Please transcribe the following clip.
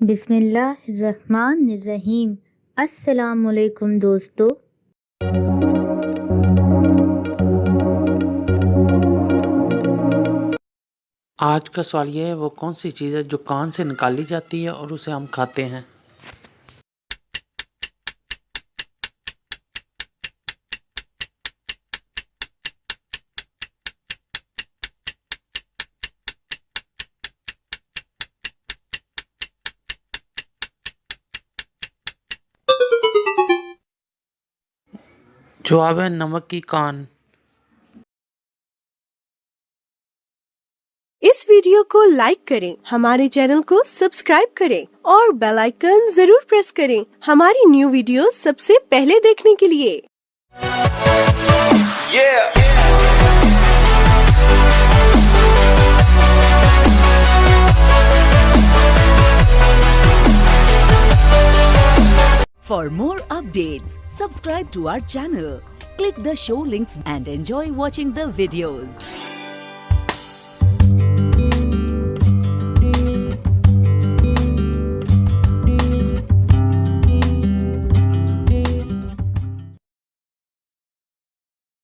बिस्मिल्लाहिर्रहमानिर्रहीम। अस्सलामुअलैकुम दोस्तों। आज का सवाल ये है, वो कौन सी चीज़ है जो कान से निकाली जाती है और उसे हम खाते हैं। जवाब है नमक की कान। इस वीडियो को लाइक करें, हमारे चैनल को सब्सक्राइब करें और बेल आइकन जरूर प्रेस करें हमारी न्यू वीडियो सबसे पहले देखने के लिए। For more updates, subscribe to our channel, click the show links and enjoy watching the videos.